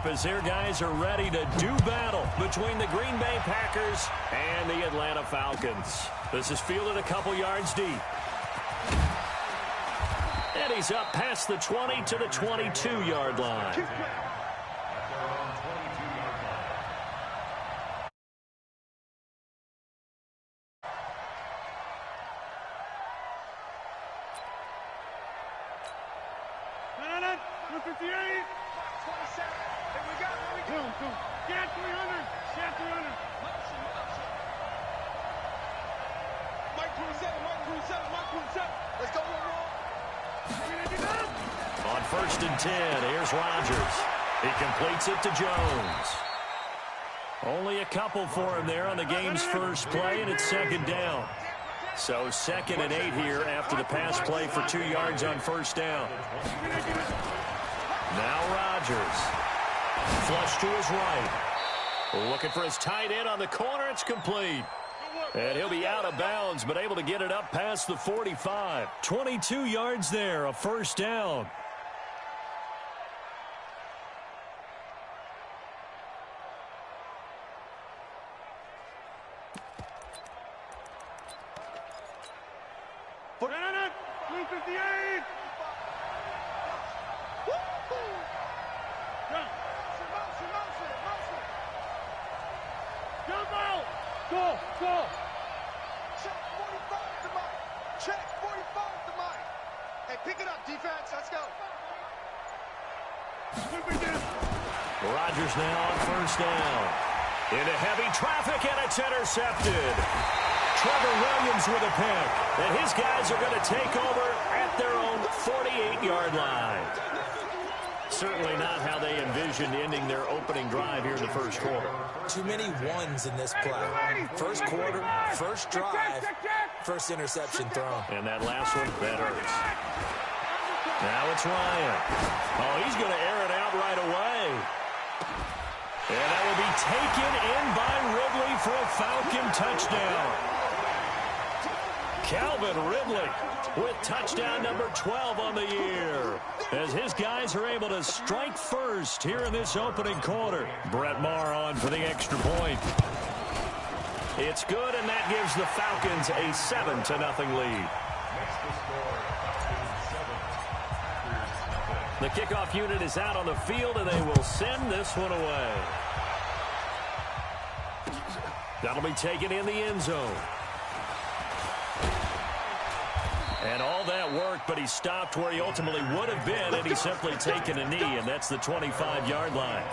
tip as their guys are ready to do battle between the Green Bay Packers and the Atlanta Falcons. This is fielded a couple yards deep. And he's up past the 20 to the 22-yard line. On 1st and 10, here's Rodgers. He completes it to Jones. Only a couple for him there on the game's first play, and it's 2nd down. So 2nd and 8 here after the pass play for 2 yards on 1st down. Now Rodgers. Flush to his right. Looking for his tight end on the corner. It's complete. And he'll be out of bounds, but able to get it up past the 45. 22 yards there, a 1st down. Rodgers now on 1st down. Into heavy traffic, and it's intercepted. Trevor Williams with a pick. And his guys are going to take over at their own 48-yard line. Certainly not how they envisioned ending their opening drive here in the 1st quarter. Too many ones in this play. 1st quarter, 1st drive, 1st interception thrown. And that last one, that hurts. Now it's Ryan. Oh, he's going to air it out right away. And that will be taken in by Ridley for a Falcon touchdown. Calvin Ridley with touchdown number 12 on the year, as his guys are able to strike first here in this opening quarter. Brett Maher on for the extra point. It's good, and that gives the Falcons a 7-0 lead. The kickoff unit is out on the field, and they will send this one away. That'll be taken in the end zone. And all that worked, but he stopped where he ultimately would have been, and he's simply taken a knee, and that's the 25-yard line.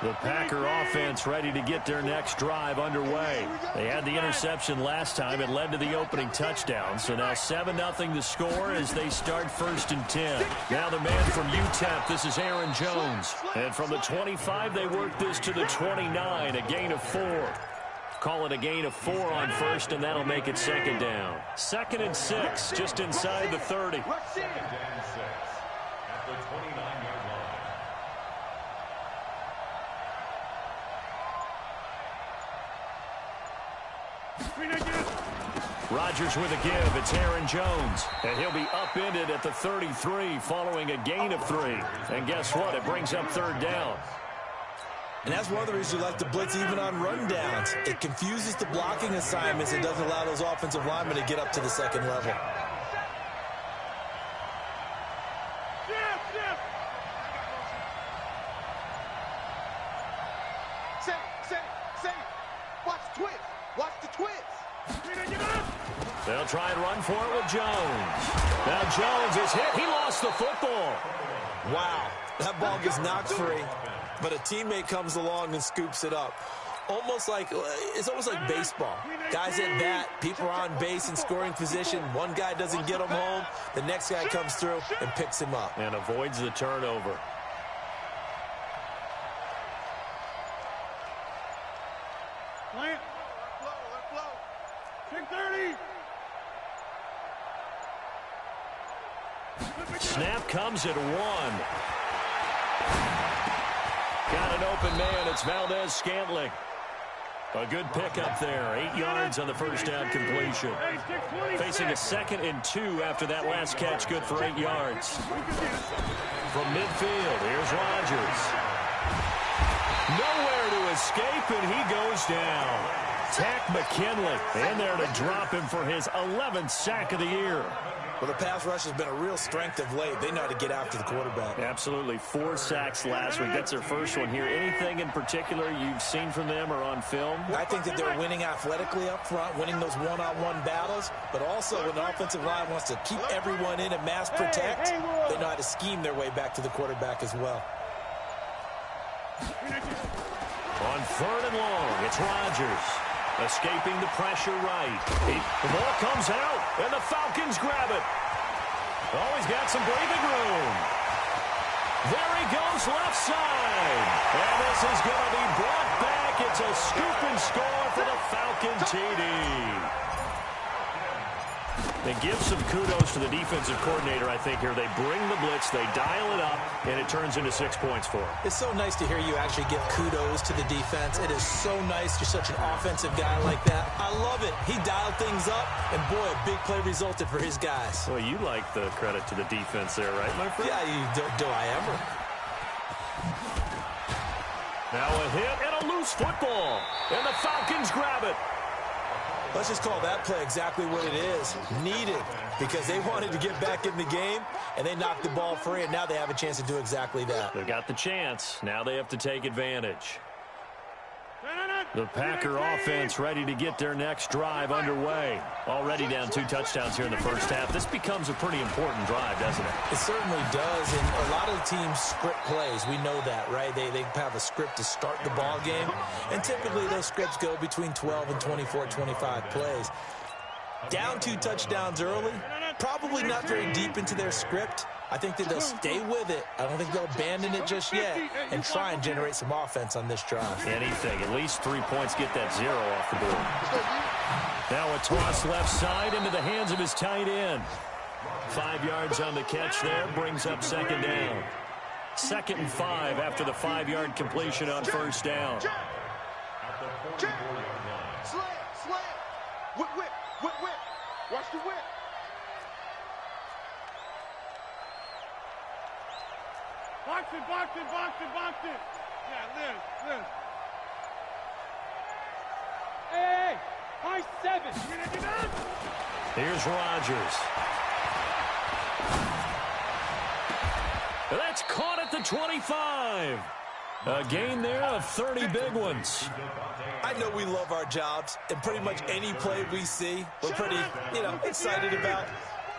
The Packer offense ready to get their next drive underway. They had the interception last time. It led to the opening touchdown. So now 7-0 the score as they start 1st and 10. Now the man from UTEP, this is Aaron Jones. And from the 25, they work this to the 29, a gain of 4. Call it a gain of 4 on 1st, and that'll make it 2nd down. 2nd and 6, just inside the 30. Rodgers with a give. It's Aaron Jones. And he'll be upended at the 33 following a gain of 3. And guess what? It brings up 3rd down. And that's one of the reasons you like to blitz even on rundowns. It confuses the blocking assignments. It doesn't allow those offensive linemen to get up to the 2nd level. They'll try and run for it with Jones. Now Jones is hit. He lost the football. Wow. That ball gets knocked free, but a teammate comes along and scoops it up. It's almost like baseball. Guys at bat, people are on base in scoring position. One guy doesn't get him home. The next guy comes through and picks him up. And avoids the turnover. Snap comes at 1. Got an open man. It's Valdez Scantling. A good pickup there. 8 yards on the first down completion. Facing a 2nd and 2 after that last catch. Good for 8 yards. From midfield, here's Rodgers. Nowhere to escape, and he goes down. Tack McKinley in there to drop him for his 11th sack of the year. Well, the pass rush has been a real strength of late. They know how to get after the quarterback. Absolutely. 4 sacks last week. That's their first one here. Anything in particular you've seen from them or on film? I think that they're winning athletically up front, winning those one-on-one battles, but also when the offensive line wants to keep everyone in and mass protect, they know how to scheme their way back to the quarterback as well. On 3rd and long, it's Rodgers. Escaping the pressure right. The ball comes out, and the Falcons grab it. Oh, he's got some breathing room. There he goes left side. And this is going to be brought back. It's a scoop and score for the Falcon TD. They give some kudos to the defensive coordinator, I think, here. They bring the blitz, they dial it up, and it turns into 6 points for them. It's so nice to hear you actually give kudos to the defense. It is so nice. You're such an offensive guy like that. I love it. He dialed things up, and boy, a big play resulted for his guys. Well, you like the credit to the defense there, right, my friend? Yeah, do I ever? Now a hit and a loose football, and the Falcons grab it. Let's just call that play exactly what it is. Needed, because they wanted to get back in the game, and they knocked the ball free, and now they have a chance to do exactly that. They've got the chance. Now they have to take advantage. The Packer offense ready to get their next drive underway. Already down 2 touchdowns here in the first half. This becomes a pretty important drive, doesn't it? It certainly does, and a lot of the teams script plays. We know that, right? They have a script to start the ball game, and typically those scripts go between 12 and 24, 25 plays. Down 2 touchdowns early, probably not very deep into their script. I think that they'll stay with it. I don't think they'll abandon it just yet and try and generate some offense on this drive. Anything. At least 3 points, get that 0 off the board. Now a toss left side into the hands of his tight end. 5 yards on the catch there, brings up 2nd down. 2nd and 5 after the 5-yard completion on 1st down. Slam. Whip. Watch the whip. Box it. Yeah, Liz. Hey, high 7. Here's Rodgers. That's caught at the 25. A gain there of 30 big ones. I know we love our jobs, and pretty much any play we see, we're pretty, excited about.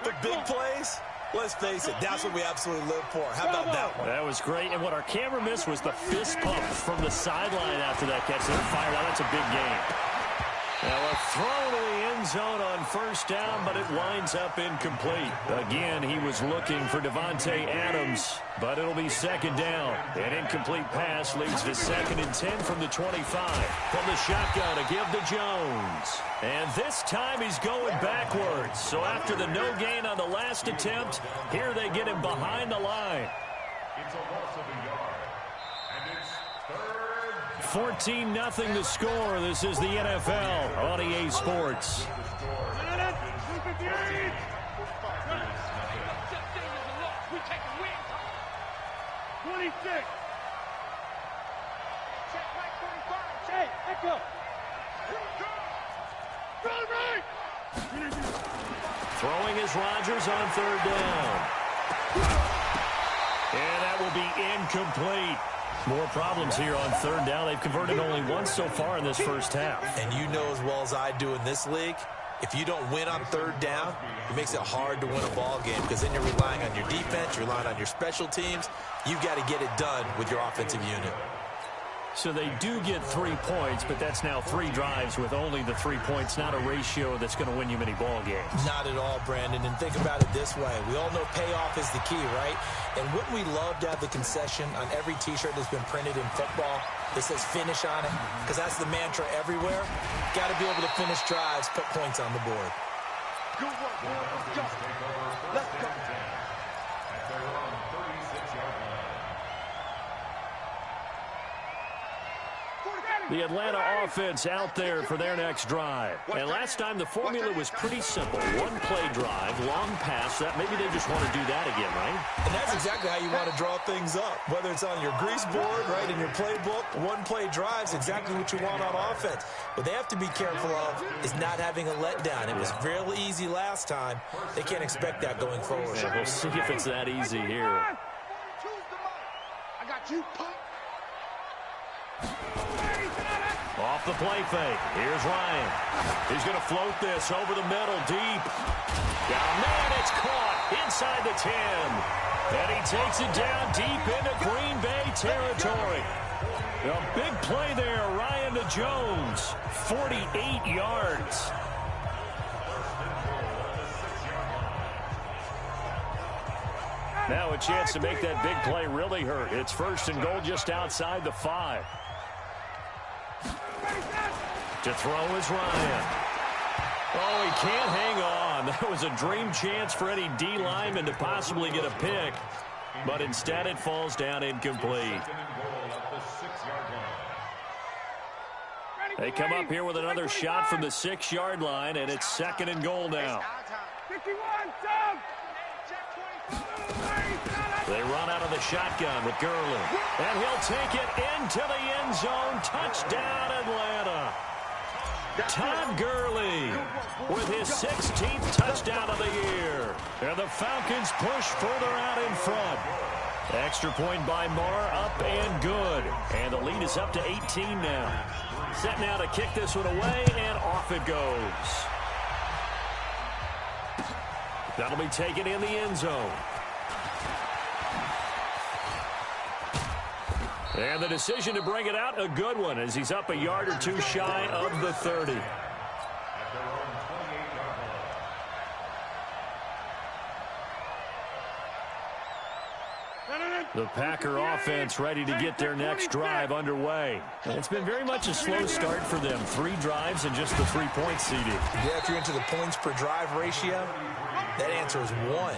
The big plays, let's face it, that's what we absolutely live for. How about that one? That was great, and what our camera missed was the fist pump from the sideline after that catch. They're fired out. That's a big game. Now a throw to the end zone on 1st down, but it winds up incomplete. Again, he was looking for Devontae Adams, but it'll be 2nd down. An incomplete pass leads to 2nd and 10 from the 25. From the shotgun to give to Jones. And this time he's going backwards. So after the no gain on the last attempt, here they get him behind the line. It's a loss of a yard. And it's 14-0 the score. This is the NFL on EA Sports. Throwing is Rodgers on 3rd down. And that will be incomplete. More problems here on 3rd down. They've converted only once so far in this first half. And you know as well as I do in this league, if you don't win on 3rd down, it makes it hard to win a ball game because then you're relying on your defense, you're relying on your special teams. You've got to get it done with your offensive unit. So they do get 3 points, but that's now 3 drives with only the 3 points, not a ratio that's going to win you many ball games. Not at all, Brandon. And think about it this way. We all know payoff is the key, right? And wouldn't we love to have the concession on every T-shirt that's been printed in football that says finish on it? Because that's the mantra everywhere. Got to be able to finish drives, put points on the board. Good work, boy. Let's go. Let's go. The Atlanta offense out there for their next drive. And last time the formula was pretty simple. One play drive, long pass. That maybe they just want to do that again, right? And that's exactly how you want to draw things up. Whether it's on your grease board, right, in your playbook, one play drive's exactly what you want on offense. What they have to be careful of is not having a letdown. It was real easy last time. They can't expect that going forward. Yeah, we'll see if it's that easy here. I got you, punk. Off the play fake. Here's Ryan. He's going to float this over the middle, deep. Down man, it's caught inside the 10. And he takes it down deep into Green Bay territory. A big play there, Ryan to Jones. 48 yards. Now a chance to make that big play really hurt. It's 1st and goal just outside the 5. To throw is Ryan. Oh, he can't hang on. That was a dream chance for any D lineman to possibly get a pick. But instead it falls down incomplete. They come up here with another shot from the 6-yard line, and it's 2nd and goal now. They run out of the shotgun with Gurley. And he'll take it into the end zone. Touchdown, Atlanta. Todd Gurley with his 16th touchdown of the year. And the Falcons push further out in front. Extra point by Marr, up and good. And the lead is up to 18 now. Set now to kick this one away, and off it goes. That'll be taken in the end zone. And the decision to bring it out, a good one, as he's up a yard or two shy of the 30. The Packer offense ready to get their next drive underway. It's been very much a slow start for them. 3 drives and just the 3-point CD. Yeah, if you're into the points per drive ratio, that answer is 1.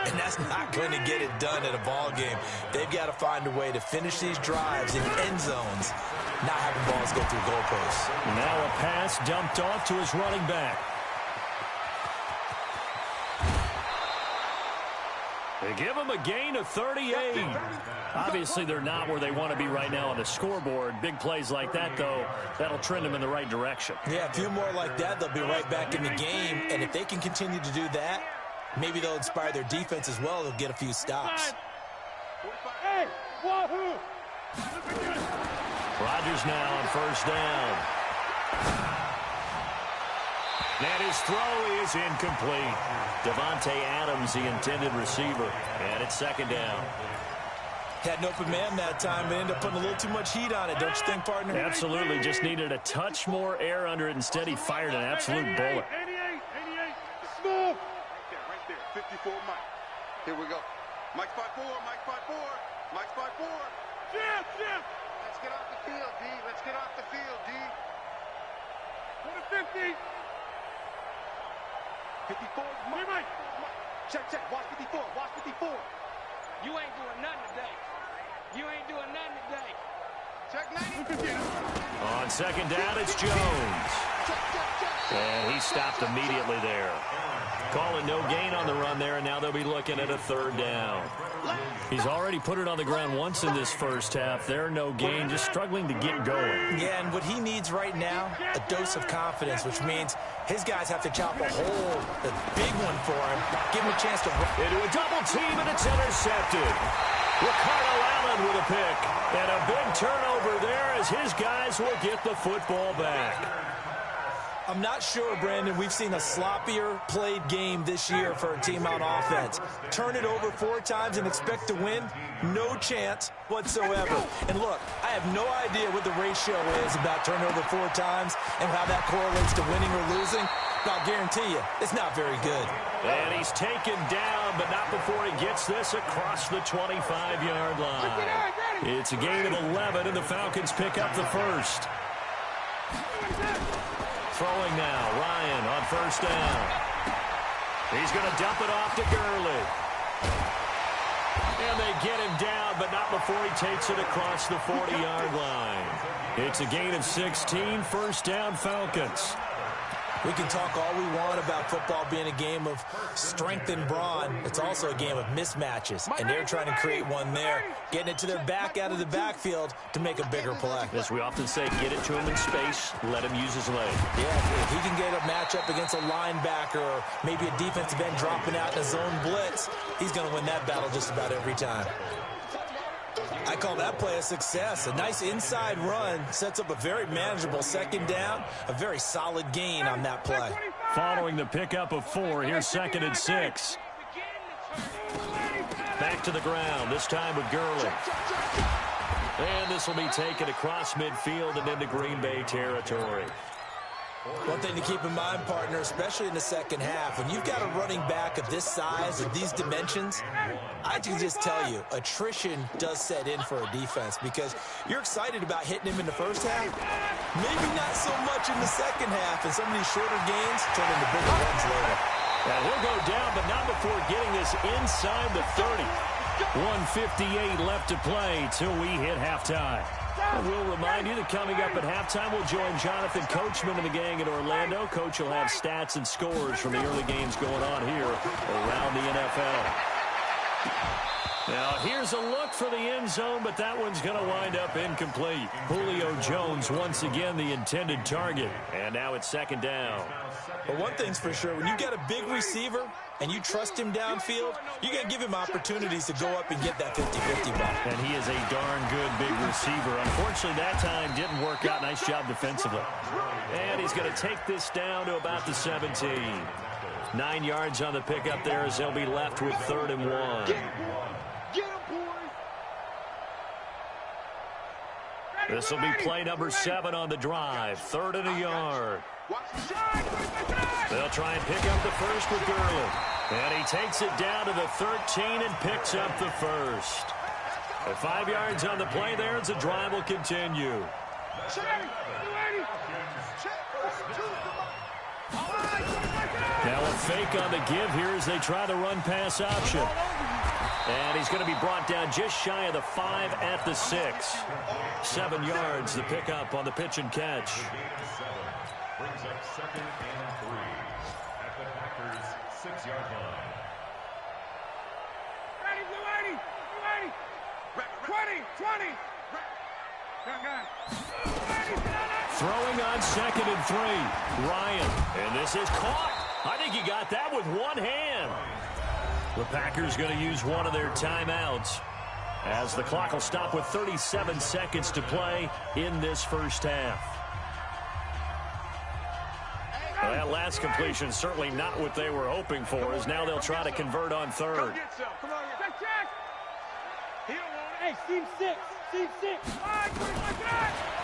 And that's not going to get it done at a ball game. They've got to find a way to finish these drives in end zones, not having balls go through goalposts. Now a pass dumped off to his running back. They give him a gain of 38. Obviously, they're not where they want to be right now on the scoreboard. Big plays like that, though, that'll trend them in the right direction. Yeah, a few more like that, they'll be right back in the game. And if they can continue to do that, maybe they'll inspire their defense as well. They'll get a few stops. Hey, wahoo! Rodgers now on 1st down. And his throw is incomplete. Devontae Adams, the intended receiver. And it's 2nd down. Had an open man that time, but ended up putting a little too much heat on it, don't you think, partner? Absolutely. Just needed a touch more air under it. Instead, he fired an absolute bullet. 88. Smooth. Right there. 54 Mike. Here we go. Mike's 5-4. Mike's 5-4. Mike's 5-4. Jim. Let's get off the field, D. Let's get off the field, D. Go to 50. 54. Mike. Check. Watch 54. Watch 54. You ain't doing nothing today. You ain't doing nothing today. Check 90. On 2nd down, it's Jones. And he stopped immediately there. Calling no gain on the run there, and now they'll be looking at a 3rd down. He's already put it on the ground once in this first half. There, no gain, just struggling to get going. Yeah, and what he needs right now, a dose of confidence, which means his guys have to chop a hole, a big one for him, give him a chance to run. Into a double team, and it's intercepted. Ricardo Allen with a pick. And a big turnover there as his guys will get the football back. I'm not sure, Brandon, we've seen a sloppier played game this year for a team on offense. Turn it over 4 times and expect to win? No chance whatsoever. And look, I have no idea what the ratio is about turnover 4 times and how that correlates to winning or losing. But I'll guarantee you, it's not very good. And he's taken down, but not before he gets this across the 25-yard line. It's a gain of 11, and the Falcons pick up the 1st. Throwing now, Ryan on 1st down. He's going to dump it off to Gurley. And they get him down, but not before he takes it across the 40-yard line. It's a gain of 16, first down Falcons. We can talk all we want about football being a game of strength and brawn. It's also a game of mismatches, and they're trying to create one there, getting it to their back out of the backfield to make a bigger play. As we often say, get it to him in space, let him use his leg. Yeah, if he can get a matchup against a linebacker or maybe a defensive end dropping out in a zone blitz, he's going to win that battle just about every time. I call that play a success. A nice inside run sets up a very manageable second down, a very solid gain on that play. Following the pickup of 4, here's 2nd and 6. Back to the ground, this time with Gurley. And this will be taken across midfield and into Green Bay territory. One thing to keep in mind, partner, especially in the second half, when you've got a running back of this size, of these dimensions, I can just tell you, attrition does set in for a defense because you're excited about hitting him in the first half, maybe not so much in the second half, and some of these shorter gains turn into bigger runs later. And he'll go down, but not before getting this inside the 30. 1:58 left to play till we hit halftime. And we'll remind you that coming up at halftime, we'll join Jonathan Coachman and the gang in Orlando. Coach will have stats and scores from the early games going on here around the NFL. Now, here's a look for the end zone, but that one's going to wind up incomplete. Julio Jones once again the intended target. And now it's 2nd down. But one thing's for sure, when you've got a big receiver and you trust him downfield, you're going to give him opportunities to go up and get that 50-50 ball. And he is a darn good big receiver. Unfortunately, that time didn't work out. Nice job defensively. And he's going to take this down to about the 17. 9 yards on the pickup there as they'll be left with 3rd and 1. This will be play number 7 on the drive. 3rd and a yard. They'll try and pick up the first with Gurley. And he takes it down to the 13 and picks up the first. At 5 yards on the play there as the drive will continue. Now a fake on the give here as they try the run-pass option. And he's going to be brought down just shy of the 5 at the 6. 7 yards, the pickup on the pitch and catch. Brings up 2nd and 3 at the Packers' 6-yard line. Ready, Blue 80, 20. Throwing on 2nd and 3. Ryan, and this is caught. I think he got that with one hand. The Packers going to use one of their timeouts as the clock will stop with 37 seconds to play in this first half. Well, that last completion certainly not what they were hoping for, as now they'll try to convert on 3rd. Hey, Steve 6.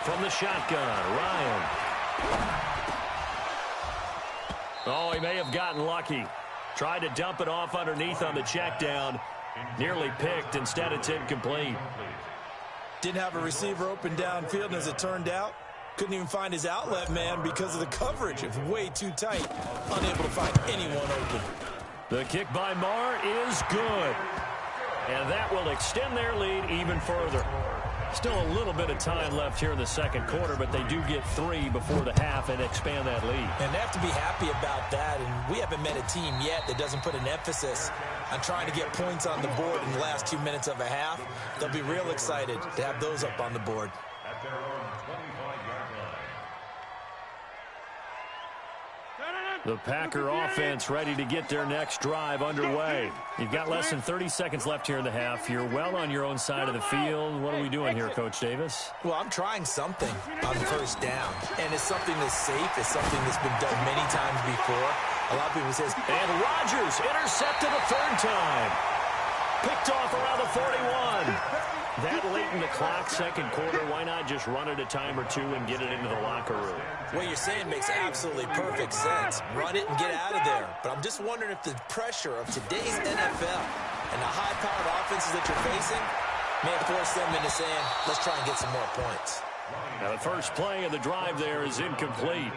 From the shotgun, Ryan. Oh, he may have gotten lucky. Tried to dump it off underneath on the check down. Nearly picked. Instead, it's incomplete. Didn't have a receiver open downfield, and as it turned out, couldn't even find his outlet man because of the coverage. It was way too tight. Unable to find anyone open. The kick by Marr is good. And that will extend their lead even further. Still a little bit of time left here in the second quarter, but they do get 3 before the half and expand that lead. And they have to be happy about that, and we haven't met a team yet that doesn't put an emphasis on trying to get points on the board in the last 2 minutes of a half. They'll be real excited to have those up on the board. At their own 25-yard line. The Packer offense ready to get their next drive underway. You've got less than 30 seconds left here in the half. You're well on your own side of the field. What are we doing here, Coach Davis? Well, I'm trying something on first down, and it's something that's safe. It's something that's been done many times before. A lot of people say, and Rodgers intercepted a 3rd time. Picked off around the 41. That late in the clock, second quarter, why not just run it a time or two and get it into the locker room? What you're saying makes absolutely perfect sense. Run it and get out of there. But I'm just wondering if the pressure of today's NFL and the high-powered offenses that you're facing may have forced them into saying, let's try and get some more points. Now, the first play of the drive there is incomplete.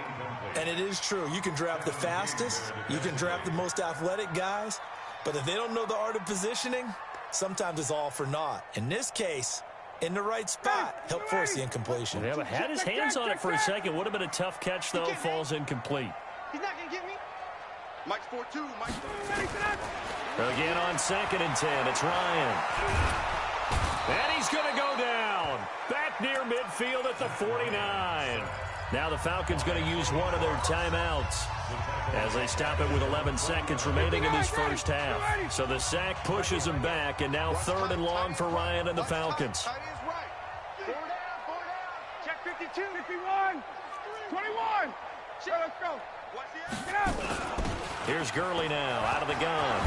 And it is true. You can draft the fastest. You can draft the most athletic guys. But if they don't know the art of positioning, sometimes it's all for naught. In this case, in the right spot, helped force the incompletion. Yeah, but had his hands on it for a second. Would have been a tough catch, though. Falls incomplete. He's not going to get me. Mike's 4-2. Mike's 4-2. Again on 2nd and 10. It's Ryan. And he's going to go down. Back near midfield at the 49. Now the Falcons going to use one of their timeouts as they stop it with 11 seconds remaining in this first half. So the sack pushes them back, and now 3rd and long for Ryan and the Falcons. Tight end's right. 4 down. Check 52, 51, 21. Let's go. Watch the Get up. Here's Gurley now out of the gun.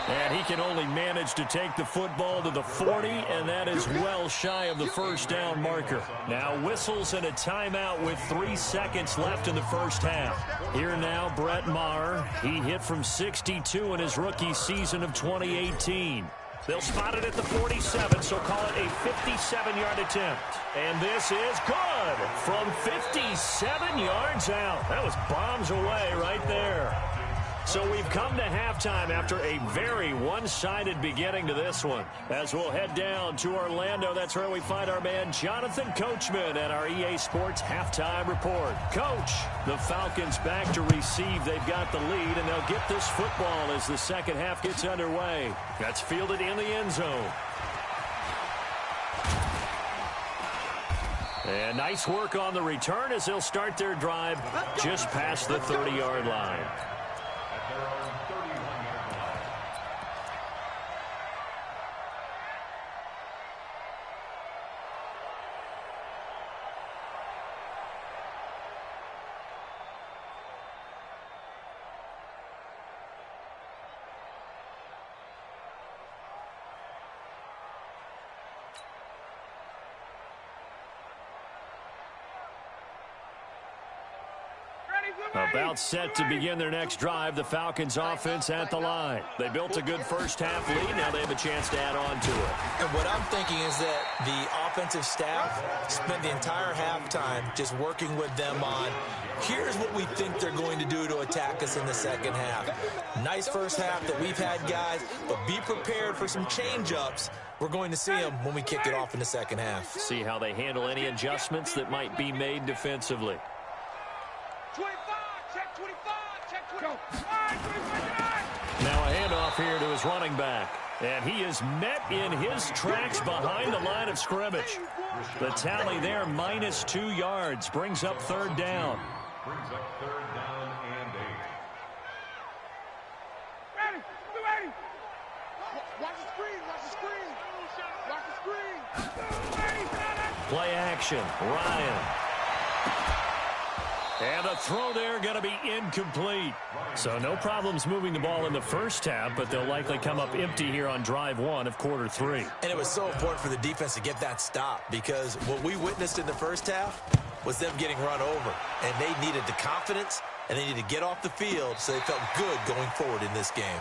And he can only manage to take the football to the 40, and that is well shy of the first down marker. Now whistles and a timeout with 3 seconds left in the first half. Here now, Brett Maher. He hit from 62 in his rookie season of 2018. They'll spot it at the 47, so call it a 57-yard attempt. And this is good from 57 yards out. That was bombs away right there. So we've come to halftime after a very one-sided beginning to this one. As we'll head down to Orlando, that's where we find our man Jonathan Coachman at our EA Sports Halftime Report. Coach, the Falcons back to receive. They've got the lead, and they'll get this football as the second half gets underway. That's fielded in the end zone. And nice work on the return as they'll start their drive just past the 30-yard line. About set to begin their next drive, the Falcons offense at the line. They built a good first half lead. Now they have a chance to add on to it. And what I'm thinking is that the offensive staff spent the entire halftime just working with them on, here's what we think they're going to do to attack us in the second half. Nice first half that we've had, guys, but be prepared for some change-ups. We're going to see them when we kick it off in the second half. See how they handle any adjustments that might be made defensively. 25, check 25, check 25. Now a handoff here to his running back. And he is met in his tracks behind the line of scrimmage. The tally there, -2 yards, brings up 3rd down. Brings up 3rd down and 8. Ready, ready. Watch the screen. Watch the screen. Watch the screen. Play action, Ryan. And the throw there going to be incomplete. So no problems moving the ball in the first half, but they'll likely come up empty here on drive 1 of quarter 3. And it was so important for the defense to get that stop, because what we witnessed in the first half was them getting run over. And they needed the confidence, and they needed to get off the field so they felt good going forward in this game.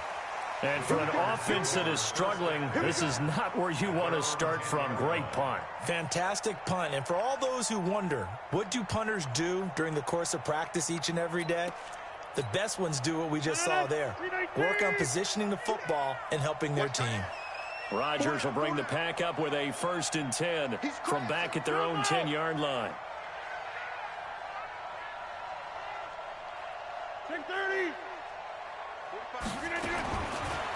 And for an offense that is struggling, this is not where you want to start from. Great punt. Fantastic punt. And for all those who wonder, what do punters do during the course of practice each and every day? The best ones do what we just saw there. Work on positioning the football and helping their team. Rodgers will bring the pack up with a 1st and 10 from back at their own 10-yard line. Check 30.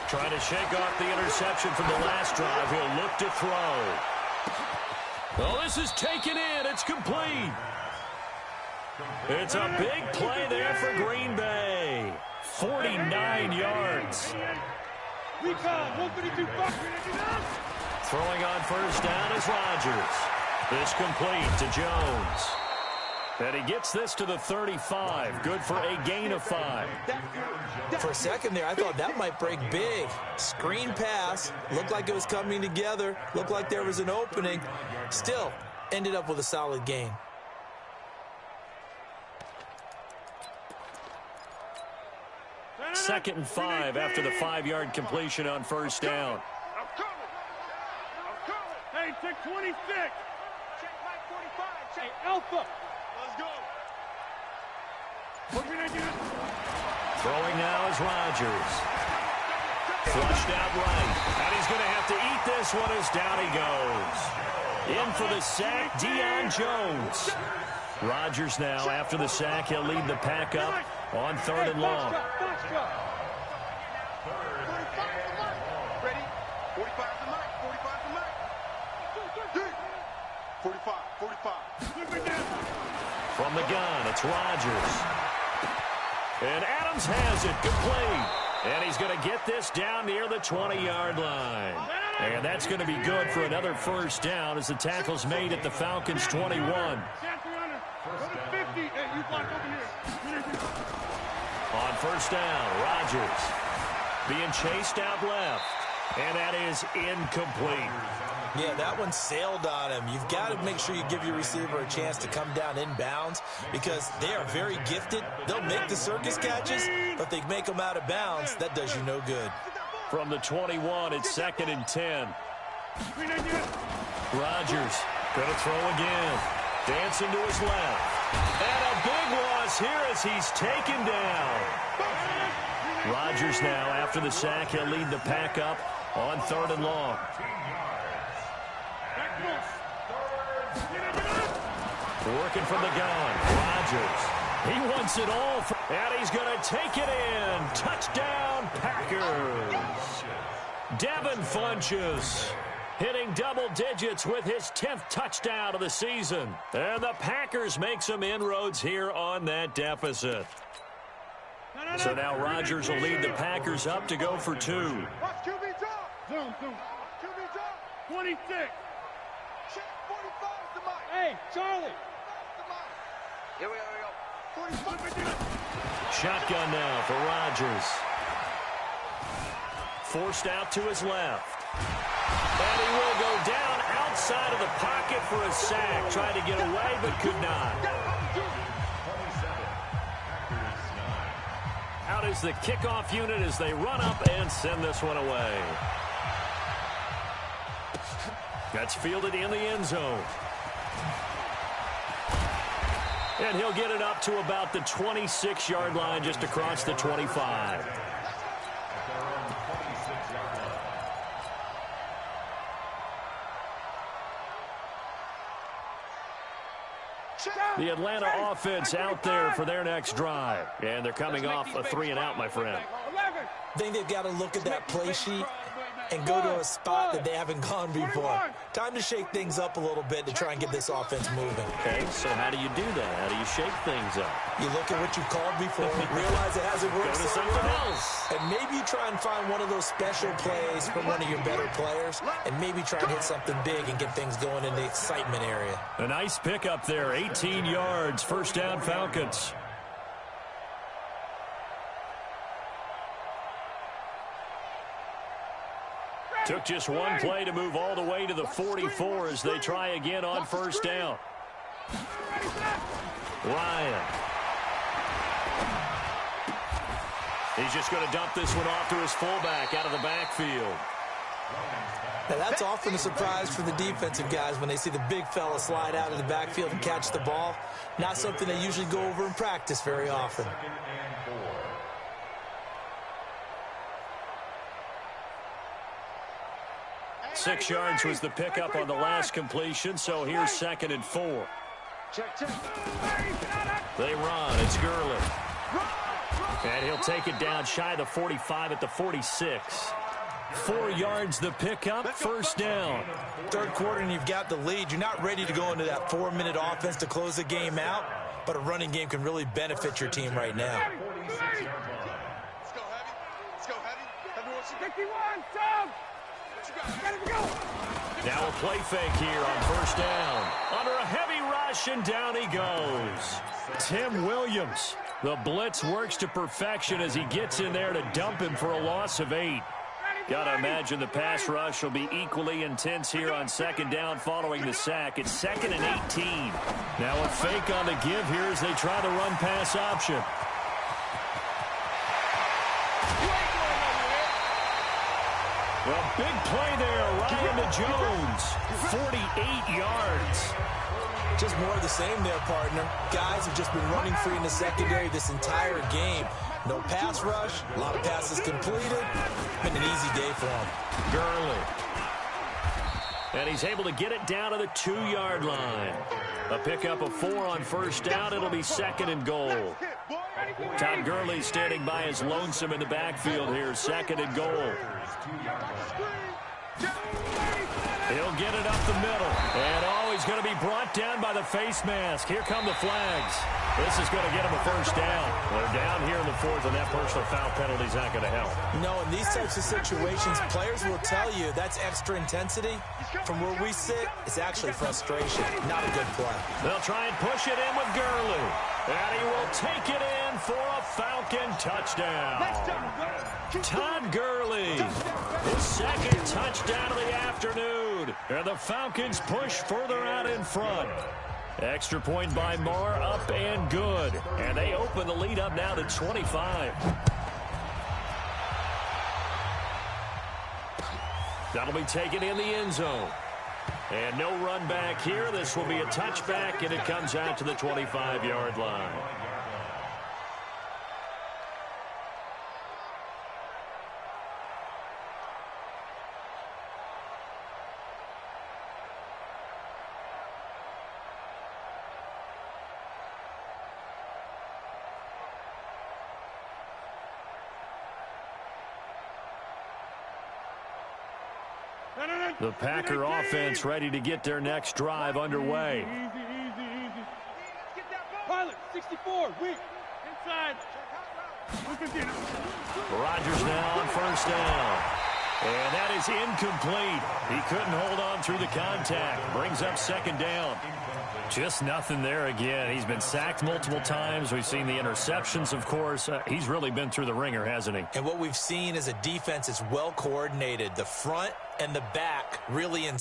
Trying to shake off the interception from the last drive. He'll look to throw. Well, this is taken in. It's complete. It's a big play there for Green Bay. 49 yards. We call 152 bucks. Throwing on 1st down is Rodgers. This complete to Jones. And he gets this to the 35. Good for a gain of 5. For a second there, I thought that might break big. Screen pass. Looked like it was coming together. Looked like there was an opening. Still, ended up with a solid gain. Second and 5 after the 5-yard completion on 1st down. I'm coming. Hey, check 26. Check Mike 45. Check Alpha. Let's go. What can I do? Throwing now is Rodgers. Flushed out right. And he's going to have to eat this one as down he goes. In for the sack, Deion Jones. Rodgers now, after the sack, he'll lead the pack up on 3rd and long. Ready? 45 to Mike. 45 to Mike. 45. 45. From the gun, it's Rodgers. And Adams has it, complete. And he's going to get this down near the 20-yard line. And that's going to be good for another first down as the tackle's made at the Falcons' 21. On first down, Rodgers being chased out left. And that is incomplete. Yeah, that one sailed on him. You've got to make sure you give your receiver a chance to come down inbounds because they are very gifted. They'll make the circus catches, but if they make them out of bounds, that does you no good. From the 21, it's 2nd and 10. Rodgers going to throw again. Dancing to his left. And a big loss here as he's taken down. Rodgers now, after the sack, he'll lead the pack up on 3rd and long. Working from the gun, Rodgers. He wants it all, and he's going to take it in. Touchdown, Packers. Devin Funchess hitting double digits with his 10th touchdown of the season. And the Packers make some inroads here on that deficit. So now Rodgers will lead the Packers up to go for 2. Zoom. 26. Hey, Charlie. Here we go. Shotgun now for Rodgers. Forced out to his left. And he will go down outside of the pocket for a sack. Tried to get away, but could not. Out is the kickoff unit as they run up and send this one away. That's fielded in the end zone. And he'll get it up to about the 26-yard line just across the 25. The Atlanta offense out there for their next drive. And they're coming off a 3-and-out, my friend. I think they've got to look at that play sheet and go to a spot that they haven't gone before. Time to shake things up a little bit to try and get this offense moving. Okay, so how do you do that? How do you shake things up? You look at what you called before, realize it hasn't worked Go to something else. And maybe you try and find one of those special plays from one of your better players, and maybe try and hit something big and get things going in the excitement area. A nice pickup there, 18 yards, first down Falcons. Took just one play to move all the way to the 44 as they try again on first down. Ryan. He's just going to dump this one off to his fullback out of the backfield. Now that's often a surprise for the defensive guys when they see the big fella slide out of the backfield and catch the ball. Not something they usually go over in practice very often. 6 yards was the pickup on the last completion, so here's 2nd and 4. They run. It's Gurley. And he'll take it down shy of the 45 at the 46. 4 yards the pickup, first down. Third quarter and you've got the lead. You're not ready to go into that 4-minute offense to close the game out, but a running game can really benefit your team right now. Let's go heavy. Let's go heavy. Everyone should 51, Tom. Now a play fake here on first down. Under a heavy rush, and down he goes. Tim Williams. The blitz works to perfection as he gets in there to dump him for a loss of 8. Gotta imagine the pass rush will be equally intense here on second down following the sack. It's 2nd and 18. Now a fake on the give here as they try the run pass option. Well, big play there, Ryan to Jones. 48 yards. Just more of the same there, partner. Guys have just been running free in the secondary this entire game. No pass rush, a lot of passes completed. Been an easy day for him. Gurley. And he's able to get it down to the 2-yard line. A pickup of 4 on first down. It'll be 2nd and goal. Todd Gurley standing by his lonesome in the backfield here. 2nd and goal. He'll get it up the middle. And he's going to be brought down by the face mask. Here come the flags. This is going to get him a first down. They're down here in the 4th, and that personal foul penalty is not going to help. No, in these types of situations, players will tell you that's extra intensity. From where we sit, it's actually frustration. Not a good play. They'll try and push it in with Gurley. And he will take it in for a Falcon touchdown. Todd Gurley, his 2nd touchdown of the afternoon. And the Falcons push further out in front. Extra point by Marr, up and good. And they open the lead up now to 25. That'll be taken in the end zone. And no run back here. This will be a touchback, and it comes out to the 25-yard line. The Packer offense ready to get their next drive underway. Easy. Pilot, 64, weak. Inside. Rodgers now on first down. And that is incomplete. He couldn't hold on through the contact. Brings up 2nd down. Just nothing there again. He's been sacked multiple times. We've seen the interceptions, of course. He's really been through the ringer, hasn't he? And what we've seen is a defense that's well coordinated. The front and the back really in.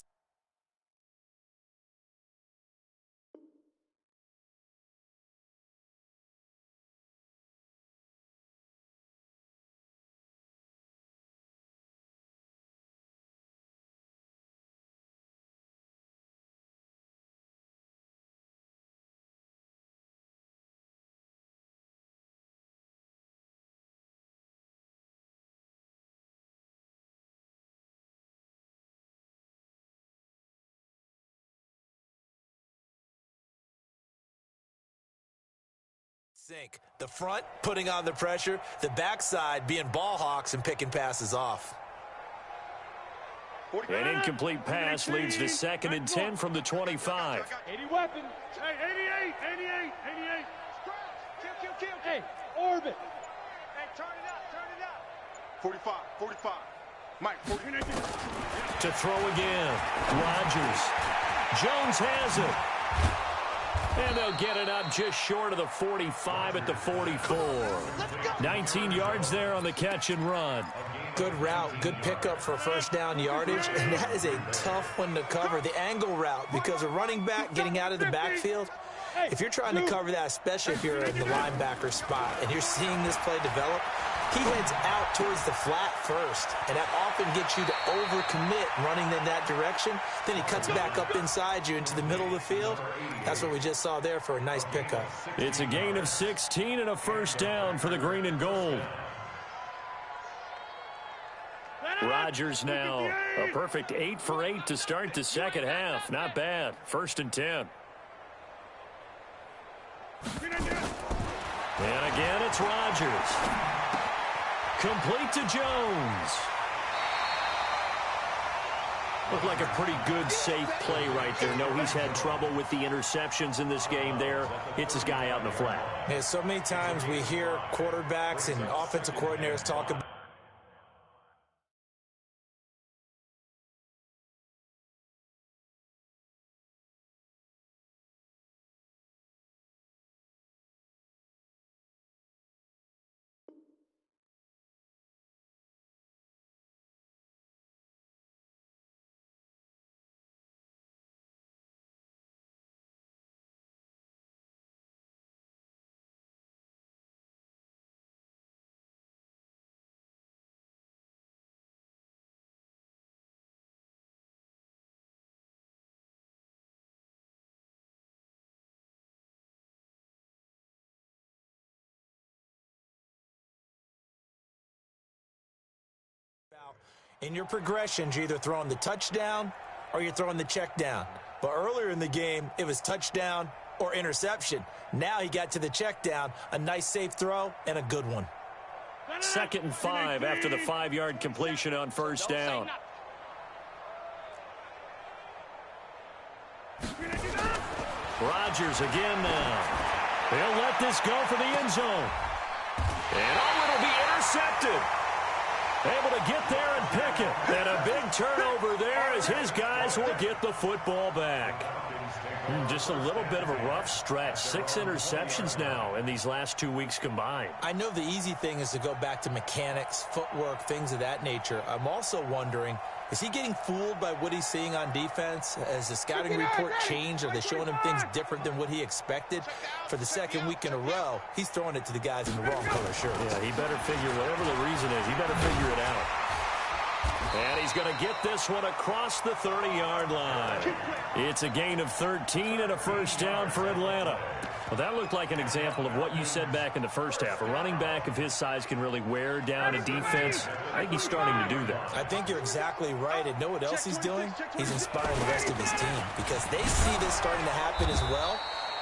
Sink. The front putting on the pressure, the backside being ball hawks and picking passes off. An incomplete pass leads to 2nd and 10 from the 25. 80 weapons. Hey, 88. Kill. Hey, orbit. Hey, turn it up. 45. Mike, 49. To throw again. Rodgers. Jones has it. And they'll get it up just short of the 45 at the 44. 19 yards there on the catch and run. Good route, good pickup for first down yardage, and that is a tough one to cover, the angle route, because a running back getting out of the backfield, if you're trying to cover that, especially if you're in the linebacker spot, and you're seeing this play develop, he heads out towards the flat first, and that often gets you to overcommit running in that direction. Then he cuts back up inside you into the middle of the field. That's what we just saw there for a nice pickup. It's a gain of 16 and a first down for the green and gold. Rodgers now a perfect 8 for 8 to start the second half. Not bad. 1st and 10. And again, it's Rodgers. Complete to Jones. Looked like a pretty good, safe play right there. No, he's had trouble with the interceptions in this game there. Hits his guy out in the flat. Yeah, so many times we hear quarterbacks and offensive coordinators talk about In your progressions, you're either throwing the touchdown or you're throwing the check down. But earlier in the game, it was touchdown or interception. Now he got to the check down, a nice safe throw, and a good one. 2nd and 5 after the 5-yard completion on first down. Rodgers again now. He'll let this go for the end zone. And it'll be intercepted. Able to get there and pick it. And a big turnover there as his guys will get the football back. Just a little bit of a rough stretch. 6 interceptions now in these last 2 weeks combined. I know the easy thing is to go back to mechanics, footwork, things of that nature. I'm also wondering, is he getting fooled by what he's seeing on defense? Has the scouting report changed? Are they showing him things different than what he expected? For the 2nd week in a row, he's throwing it to the guys in the wrong color shirts. Yeah, he better figure, whatever the reason is, he better figure it out. And he's going to get this one across the 30-yard line. It's a gain of 13 and a first down for Atlanta. Well, that looked like an example of what you said back in the first half. A running back of his size can really wear down a defense. I think he's starting to do that. I think you're exactly right. And know what else he's doing? He's inspiring the rest of his team because they see this starting to happen as well.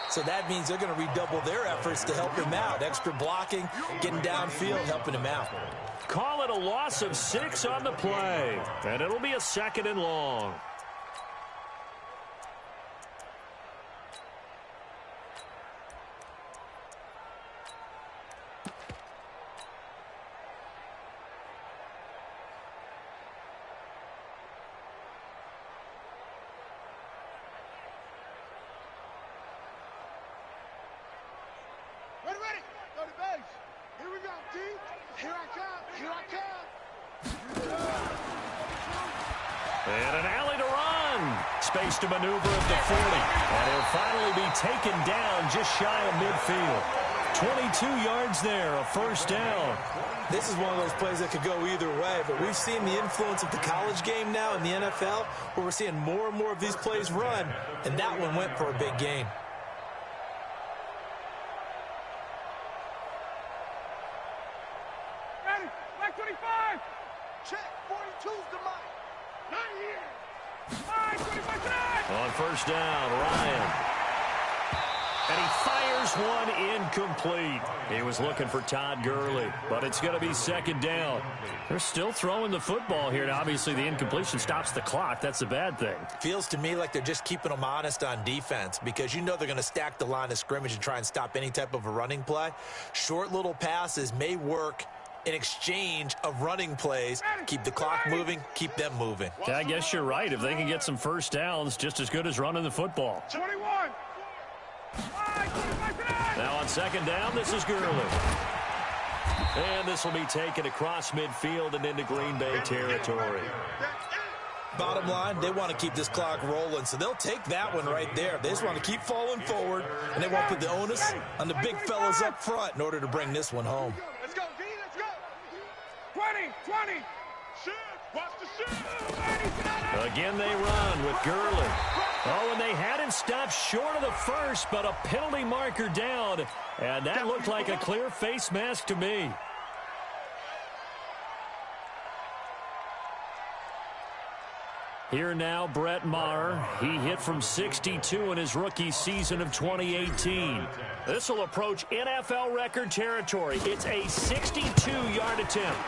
So that means they're going to redouble their efforts to help him out. Extra blocking, getting downfield, helping him out. Call it a loss of 6 on the play. And it'll be a 2nd and long. Ready? Go to base. Here we go, T. Here I come. Here I come. And an alley to run. Space to maneuver at the 40. And he'll finally be taken down just shy of midfield. 22 yards there, a first down. This is one of those plays that could go either way, but we've seen the influence of the college game now in the NFL, where we're seeing more and more of these plays run, and that one went for a big gain. Ready? Black 25. Check. 42's the mic. Not here. 25 tonight. On first down, Ryan. And he fires one incomplete. He was looking for Todd Gurley, but it's going to be 2nd down. They're still throwing the football here, and obviously the incompletion stops the clock. That's a bad thing. Feels to me like they're just keeping them honest on defense because you know they're going to stack the line of scrimmage and try and stop any type of a running play. Short little passes may work in exchange of running plays. Keep the clock moving, keep them moving. I guess you're right. If they can get some first downs, just as good as running the football. 21. 25 tonight. Now on 2nd down, this is Gurley. And this will be taken across midfield and into Green Bay territory. Bottom line, they want to keep this clock rolling, so they'll take that one right there. They just want to keep falling forward, and they won't put the onus on the big fellas up front in order to bring this one home. Let's go, D. Let's go. 20. Shoot. Watch the shoot. Again they run with Gurley. Oh, and they had him stopped short of the first, but a penalty marker down. And that looked like a clear face mask to me. Here now, Brett Maher. He hit from 62 in his rookie season of 2018. This will approach NFL record territory. It's a 62-yard attempt.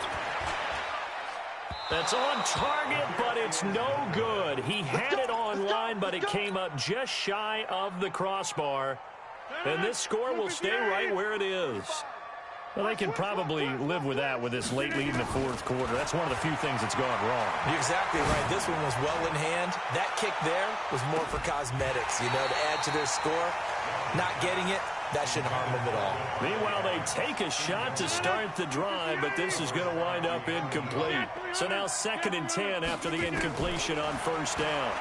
That's on target, but it's no good. He had it on line, but it came up just shy of the crossbar. And this score will stay right where it is. Well, they can probably live with that with this late lead in the 4th quarter. That's one of the few things that's gone wrong. You're exactly right. This one was well in hand. That kick there was more for cosmetics, you know, to add to their score. Not getting it, that shouldn't harm them at all. Meanwhile, they take a shot to start the drive, but this is going to wind up incomplete. So now 2nd and 10 after the incompletion on first down.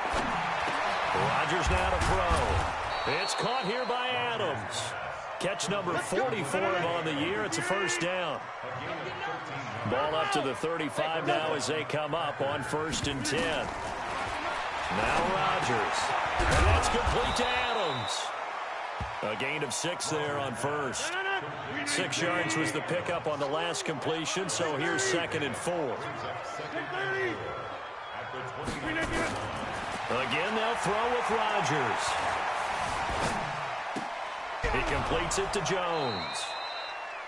Rodgers now to throw. It's caught here by Adams. Catch number 40 for him on the year. It's a first down. Ball up to the 35 now as they come up on 1st and 10. Now Rodgers. And that's complete to Adams. A gain of 6 there on first. 6 yards was the pickup on the last completion, so here's 2nd and 4. Again, they'll throw with Rodgers. He completes it to Jones.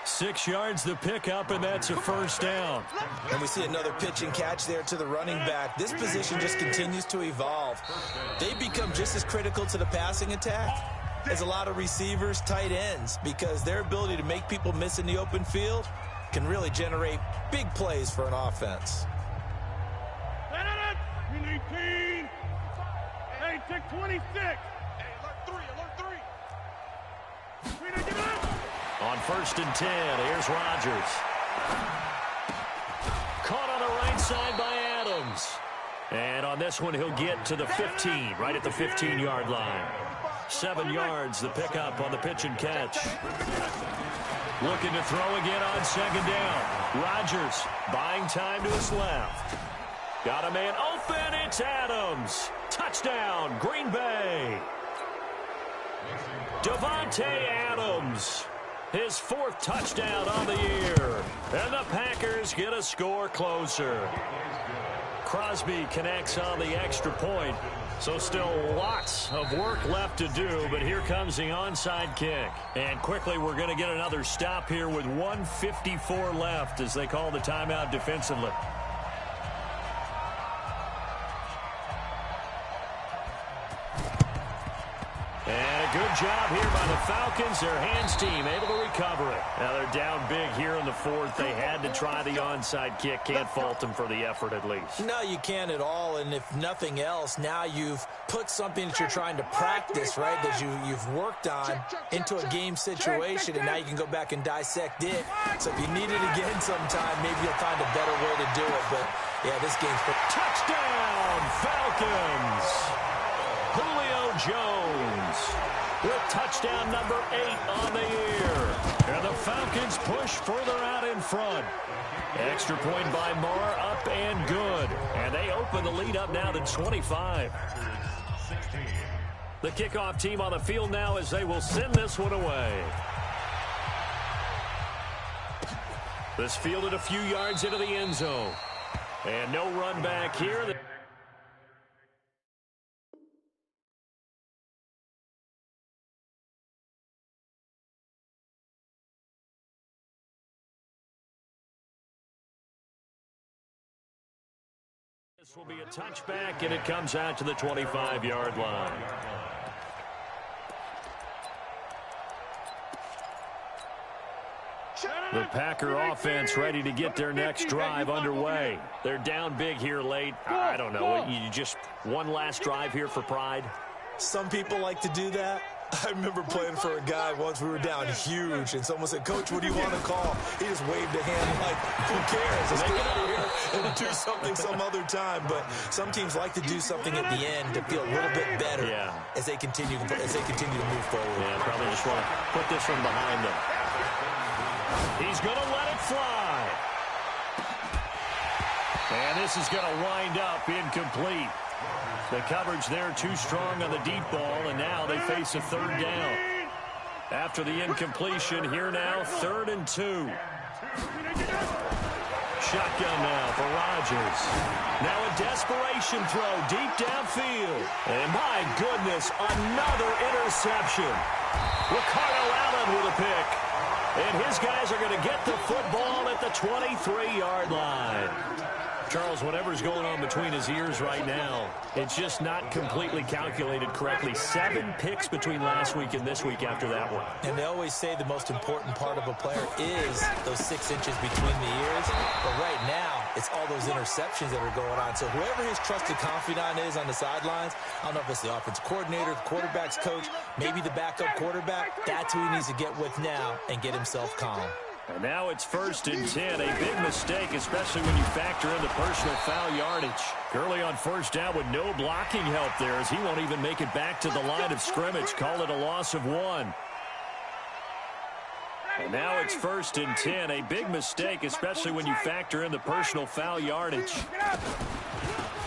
6 yards the pickup, and that's a first down. And we see another pitch and catch there to the running back. This position just continues to evolve. They become just as critical to the passing attack as a lot of receivers, tight ends, because their ability to make people miss in the open field can really generate big plays for an offense. 18. Hey, take 26. Hey, alert 3. On 1st and 10, here's Rodgers. Caught on the right side by Adams. And on this one, he'll get to the 15, right at the 15-yard line. 7 yards, the pickup on the pitch and catch. Looking to throw again on 2nd down. Rodgers buying time to his left. Got a man open, it's Adams. Touchdown, Green Bay. Davante Adams, his 4th touchdown on the year. And the Packers get a score closer. Crosby connects on the extra point. So still lots of work left to do, but here comes the onside kick. And quickly we're going to get another stop here with 1:54 left as they call the timeout defensively. Good job here by the Falcons. Their hands team able to recover it. Now they're down big here in the 4th. They had to try the onside kick. Can't fault them for the effort at least. No, you can't at all. And if nothing else, now you've put something that you're trying to practice, right, that you've worked on into a game situation, and now you can go back and dissect it. So if you need it again sometime, maybe you'll find a better way to do it. But, yeah, this game's for touchdown, Falcons. Julio Jones with touchdown number 8 on the year. And the Falcons push further out in front. Extra point by Marr, up and good. And they open the lead up now to 25. The kickoff team on the field now as they will send this one away. This fielded a few yards into the end zone. And no run back here. This will be a touchback, and it comes out to the 25-yard line. The Packer offense ready to get their next drive underway. They're down big here late. I don't know. You just one last drive here for pride? Some people like to do that. I remember playing for a guy once. We were down huge, and someone said, "Coach, what do you want to call?" He just waved a hand like, "Who cares? Let's get out of here and do something some other time." But some teams like to do something at the end to feel a little bit better as they continue to move forward. Yeah, probably just want to put this one behind them. He's going to let it fly. And this is going to wind up incomplete. The coverage there too strong on the deep ball, and now they face a 3rd down. After the incompletion, here now, 3rd and 2. Shotgun now for Rodgers. Now a desperation throw deep downfield. And my goodness, another interception. Ricardo Allen with a pick. And his guys are going to get the football at the 23-yard line. Charles, whatever's going on between his ears right now, it's just not completely calculated correctly. 7 picks between last week and this week after that one. And they always say the most important part of a player is those 6 inches between the ears. But right now, it's all those interceptions that are going on. So whoever his trusted confidant is on the sidelines, I don't know if it's the offensive coordinator, the quarterback's coach, maybe the backup quarterback, that's who he needs to get with now and get himself calm. And now it's 1st and 10. A big mistake, especially when you factor in the personal foul yardage. Gurley on 1st down with no blocking help there as he won't even make it back to the line of scrimmage. Call it a loss of 1. And now it's 1st and 10. A big mistake, especially when you factor in the personal foul yardage.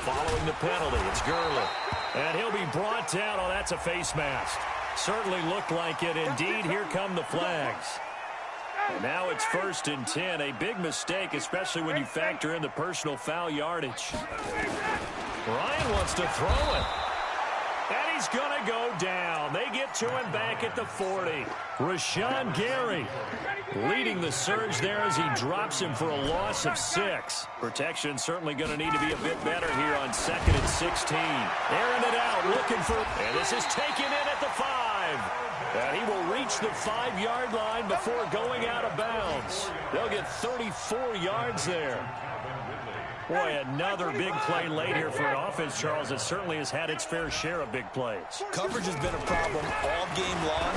Following the penalty, it's Gurley. And he'll be brought down. Oh, that's a face mask. Certainly looked like it. Indeed, here come the flags. And now it's 1st and 10. A big mistake, especially when you factor in the personal foul yardage. Ryan wants to throw it. And he's going to go down. They get to him back at the 40. Rashawn Gary leading the surge there as he drops him for a loss of 6. Protection certainly going to need to be a bit better here on 2nd and 16. Airing it out, looking for, and this is taken in at the 5. And he will reach the 5-yard line before going out of bounds. They'll get 34 yards there. Boy, another big play late here for an offense, Charles, that certainly has had its fair share of big plays. Coverage has been a problem all game long.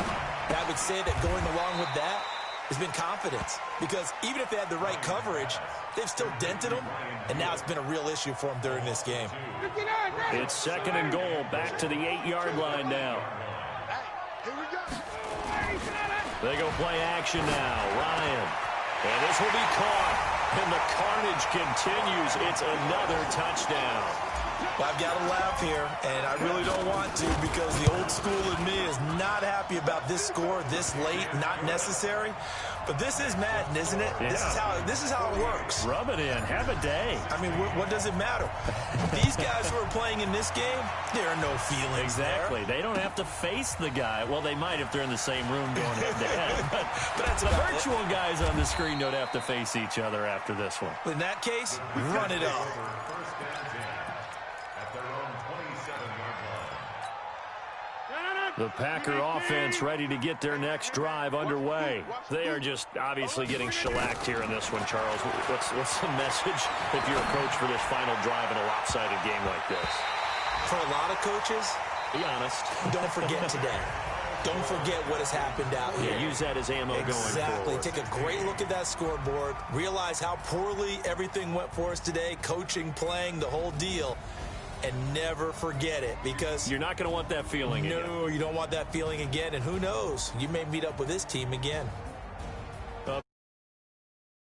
And I would say that going along with that has been confidence. Because even if they had the right coverage, they've still dented them. And now it's been a real issue for them during this game. It's 2nd and goal, back to the 8-yard line now. They go play action now. Ryan. And this will be caught. And the carnage continues. It's another touchdown. Well, I've got to laugh here, and I really don't want to because the old school in me is not happy about this score this late, not necessary. But this is Madden, isn't it? Yeah. This is how it works. Rub it in. Have a day. I mean, what does it matter? These guys who are playing in this game, there are no feelings Exactly. there. They don't have to face the guy. Well, they might if they're in the same room going head-to-head. But that's the about virtual guys on the screen don't have to face each other after this one. In that case, run it up. The Packer offense ready to get their next drive underway. They are just obviously getting shellacked here in this one, Charles. What's the message if you're a coach for this final drive in a lopsided game like this? For a lot of coaches, be honest. Don't forget today. Don't forget what has happened out here. Yeah, use that as ammo going forward. Exactly. Take a great look at that scoreboard. Realize how poorly everything went for us today. Coaching, playing, the whole deal. And never forget it, because you're not going to want that feeling again. No, you don't want that feeling again. And who knows? You may meet up with this team again.